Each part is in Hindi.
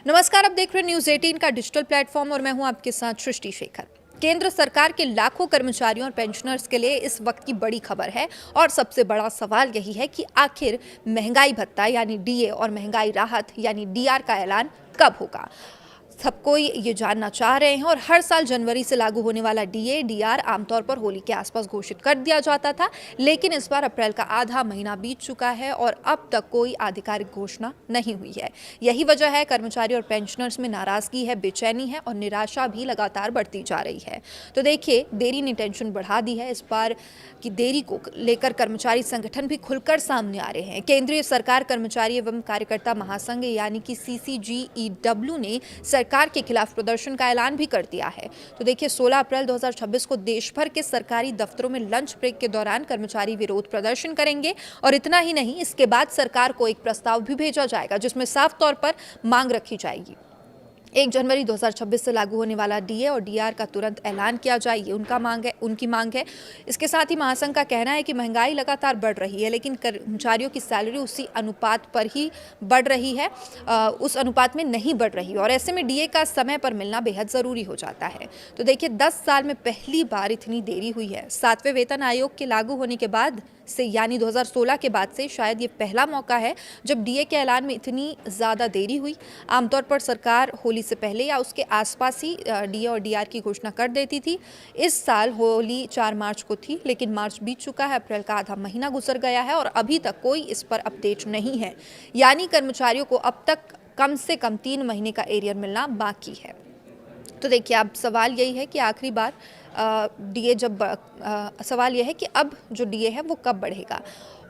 नमस्कार, आप देख रहे हैं न्यूज़ 18 का डिजिटल प्लेटफॉर्म और मैं हूं आपके साथ सृष्टि शेखर। केंद्र सरकार के लाखों कर्मचारियों और पेंशनर्स के लिए इस वक्त की बड़ी खबर है और सबसे बड़ा सवाल यही है कि आखिर महंगाई भत्ता यानी डीए और महंगाई राहत यानी डीआर का ऐलान कब होगा। सब कोई ये जानना चाह रहे हैं और हर साल जनवरी से लागू होने वाला डीए डीआर आमतौर पर होली के आसपास घोषित कर दिया जाता था, लेकिन इस बार अप्रैल का आधा महीना बीत चुका है और अब तक कोई आधिकारिक घोषणा नहीं हुई है। यही वजह है कर्मचारी और पेंशनर्स में नाराजगी है, बेचैनी है और निराशा भी लगातार बढ़ती जा रही है। तो देखिए, देरी ने टेंशन बढ़ा दी है। इस बार की देरी को लेकर कर्मचारी संगठन भी खुलकर सामने आ रहे हैं। केंद्रीय सरकार कर्मचारी एवं कार्यकर्ता महासंघ यानी कि CCGEW ने सरकार के खिलाफ प्रदर्शन का ऐलान भी कर दिया है। तो देखिए, 16 अप्रैल 2026 को देश भर के सरकारी दफ्तरों में लंच ब्रेक के दौरान कर्मचारी विरोध प्रदर्शन करेंगे और इतना ही नहीं, इसके बाद सरकार को एक प्रस्ताव भी भेजा जाएगा जिसमें साफ तौर पर मांग रखी जाएगी 1 जनवरी 2026 से लागू होने वाला डीए और डीआर का तुरंत ऐलान किया जाए। ये उनकी मांग है। इसके साथ ही महासंघ का कहना है कि महंगाई लगातार बढ़ रही है, लेकिन कर्मचारियों की सैलरी उसी अनुपात पर ही बढ़ रही है, उस अनुपात में नहीं बढ़ रही और ऐसे में डीए का समय पर मिलना बेहद ज़रूरी हो जाता है। तो देखिए, 10 साल में पहली बार इतनी देरी हुई है। 7वें वेतन आयोग के लागू होने के बाद से यानी 2016 के बाद से शायद ये पहला मौका है जब डीए के ऐलान में इतनी ज़्यादा देरी हुई। आमतौर पर सरकार होली से पहले या उसके आसपास ही डीए और डीआर की घोषणा कर देती थी। इस साल होली 4 मार्च को थी, लेकिन मार्च बीत चुका है, अप्रैल का आधा महीना गुजर गया है और अभी तक कोई इस पर अपडेट नहीं है। यानी कर्मचारियों को अब तक कम से कम 3 महीने का एरियर मिलना बाकी है। तो देखिए, अब सवाल यही है कि आखिरी बार डीए सवाल यह है कि अब जो डीए है वो कब बढ़ेगा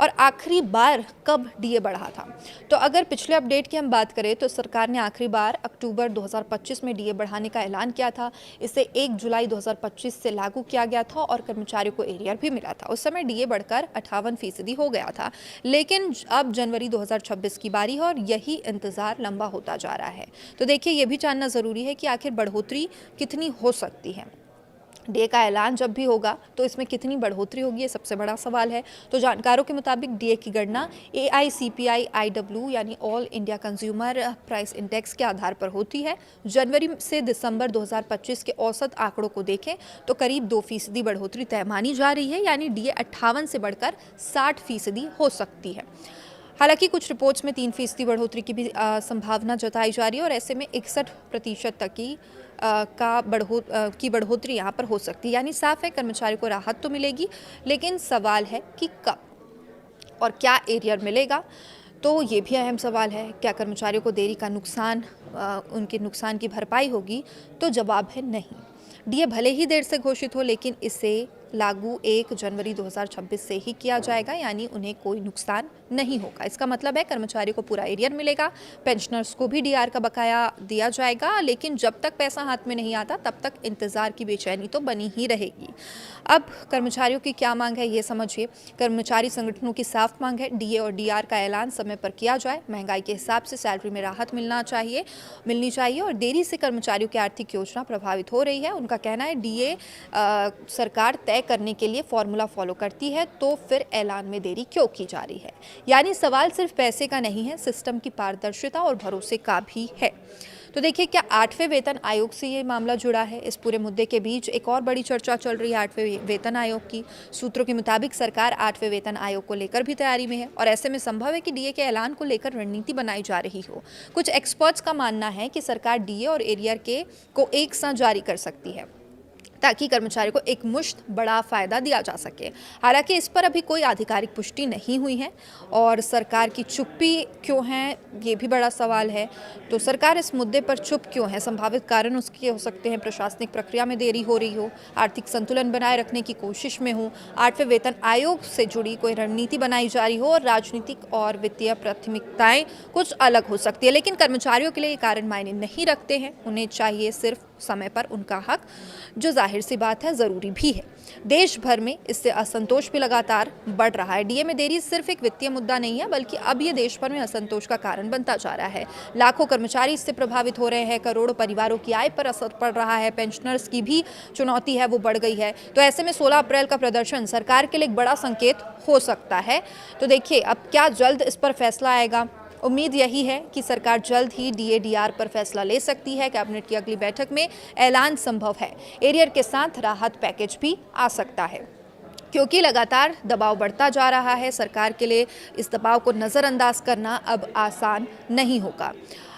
और आखिरी बार कब डीए बढ़ा था। तो अगर पिछले अपडेट की हम बात करें तो सरकार ने आखिरी बार अक्टूबर 2025 में डीए बढ़ाने का ऐलान किया था। इसे 1 जुलाई 2025 से लागू किया गया था और कर्मचारियों को एरियर भी मिला था। उस समय डीए बढ़कर 58% हो गया था, लेकिन अब जनवरी 2026 की बारी है और यही इंतज़ार लंबा होता जा रहा है। तो देखिए, ये भी जानना ज़रूरी है कि आखिर बढ़ोतरी कितनी हो सकती है। डीए का ऐलान जब भी होगा तो इसमें कितनी बढ़ोतरी होगी, ये सबसे बड़ा सवाल है। तो जानकारों के मुताबिक डीए की गणना AICPI-IW यानी all India consumer price index के आधार पर होती है। जनवरी से दिसंबर 2025 के औसत आंकड़ों को देखें तो करीब 2% बढ़ोतरी तय मानी जा रही है, यानी डीए 58 से बढ़कर 60% हो सकती है। हालांकि कुछ रिपोर्ट्स में 3% बढ़ोतरी की भी संभावना जताई जा रही है और ऐसे में 61% तक की बढ़ोतरी यहाँ पर हो सकती है। यानी साफ है, कर्मचारियों को राहत तो मिलेगी, लेकिन सवाल है कि कब और क्या एरियर मिलेगा। तो ये भी अहम सवाल है, क्या कर्मचारियों को देरी का उनके नुकसान की भरपाई होगी? तो जवाब है नहीं। डीए भले ही देर से घोषित हो, लेकिन इसे लागू 1 जनवरी 2026 से ही किया जाएगा, यानी उन्हें कोई नुकसान नहीं होगा। इसका मतलब है कर्मचारियों को पूरा एरियर मिलेगा, पेंशनर्स को भी डीआर का बकाया दिया जाएगा, लेकिन जब तक पैसा हाथ में नहीं आता तब तक इंतज़ार की बेचैनी तो बनी ही रहेगी। अब कर्मचारियों की क्या मांग है ये समझिए। कर्मचारी संगठनों की साफ मांग है डीए और डीआर का ऐलान समय पर किया जाए, महंगाई के हिसाब से सैलरी में राहत मिलनी चाहिए और देरी से कर्मचारियों की आर्थिक योजना प्रभावित हो रही है। उनका कहना है डीए सरकार तय करने के लिए फॉर्मूला फॉलो करती है, तो फिर ऐलान में देरी क्यों की जा रही है। यानी सवाल सिर्फ पैसे का नहीं है, सिस्टम की पारदर्शिता और भरोसे का भी है। तो देखिए, क्या 8वें वेतन आयोग से ये मामला जुड़ा है? इस पूरे मुद्दे के बीच एक और बड़ी चर्चा चल रही है 8वें वेतन आयोग की। सूत्रों के मुताबिक सरकार 8वें वेतन आयोग को लेकर भी तैयारी में है और ऐसे में संभव है कि डीए के ऐलान को लेकर रणनीति बनाई जा रही हो। कुछ एक्सपर्ट्स का मानना है कि सरकार डीए और एरियर को एक साथ जारी कर सकती है ताकि कर्मचारियों को एक मुश्त बड़ा फायदा दिया जा सके। हालांकि इस पर अभी कोई आधिकारिक पुष्टि नहीं हुई है और सरकार की चुप्पी क्यों है, ये भी बड़ा सवाल है। तो सरकार इस मुद्दे पर चुप क्यों है? संभावित कारण उसके हो सकते हैं प्रशासनिक प्रक्रिया में देरी हो रही हो, आर्थिक संतुलन बनाए रखने की कोशिश में हो, 8वें वेतन आयोग से जुड़ी कोई रणनीति बनाई जा रही हो और राजनीतिक और वित्तीय प्राथमिकताएं कुछ अलग हो सकती है। लेकिन कर्मचारियों के लिए ये कारण मायने नहीं रखते हैं। उन्हें चाहिए सिर्फ समय पर उनका हक, जो जाहिर सी बात है ज़रूरी भी है। देश भर में इससे असंतोष भी लगातार बढ़ रहा है। डीए में देरी सिर्फ एक वित्तीय मुद्दा नहीं है, बल्कि अब ये देश भर में असंतोष का कारण बनता जा रहा है। लाखों कर्मचारी इससे प्रभावित हो रहे हैं, करोड़ों परिवारों की आय पर असर पड़ रहा है, पेंशनर्स की भी चुनौती है वो बढ़ गई है। तो ऐसे में 16 अप्रैल का प्रदर्शन सरकार के लिए एक बड़ा संकेत हो सकता है। तो देखिए, अब क्या जल्द इस पर फैसला आएगा? उम्मीद यही है कि सरकार जल्द ही डीए-डीआर पर फैसला ले सकती है। कैबिनेट की अगली बैठक में ऐलान संभव है। एरियर के साथ राहत पैकेज भी आ सकता है, क्योंकि लगातार दबाव बढ़ता जा रहा है। सरकार के लिए इस दबाव को नज़रअंदाज करना अब आसान नहीं होगा।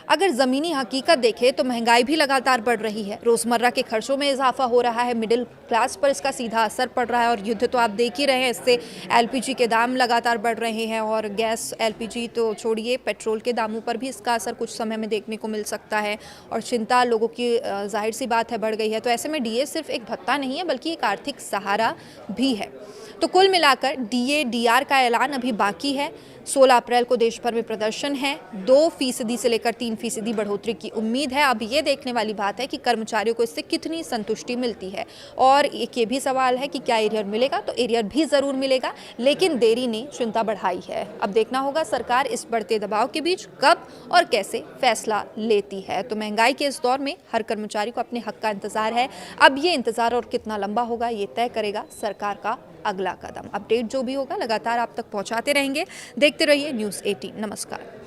अगर ज़मीनी हकीकत देखें तो महंगाई भी लगातार बढ़ रही है, रोज़मर्रा के खर्चों में इजाफा हो रहा है, मिडिल क्लास पर इसका सीधा असर पड़ रहा है और युद्ध तो आप देख ही रहे हैं, इससे एलपीजी के दाम लगातार बढ़ रहे हैं और गैस एलपीजी तो छोड़िए, पेट्रोल के दामों पर भी इसका असर कुछ समय में देखने को मिल सकता है और चिंता लोगों की जाहिर सी बात है बढ़ गई है। तो ऐसे में डीए सिर्फ एक भत्ता नहीं है बल्कि एक आर्थिक सहारा भी है। तो कुल मिलाकर डीए-डीआर का ऐलान अभी बाकी है। 16 अप्रैल को देश भर में प्रदर्शन है। 2% से लेकर 3% बढ़ोतरी की उम्मीद है। अब ये देखने वाली बात है कि कर्मचारियों को इससे कितनी संतुष्टि मिलती है और एक ये भी सवाल है कि क्या एरियर मिलेगा, तो एरियर भी ज़रूर मिलेगा, लेकिन देरी ने चिंता बढ़ाई है। अब देखना होगा सरकार इस बढ़ते दबाव के बीच कब और कैसे फैसला लेती है। तो महंगाई के इस दौर में हर कर्मचारी को अपने हक का इंतजार है। अब ये इंतजार और कितना लंबा होगा ये तय करेगा सरकार का अगला कदम। अपडेट जो भी होगा लगातार आप तक पहुंचाते रहेंगे। देखते रहिए न्यूज़ 18। नमस्कार।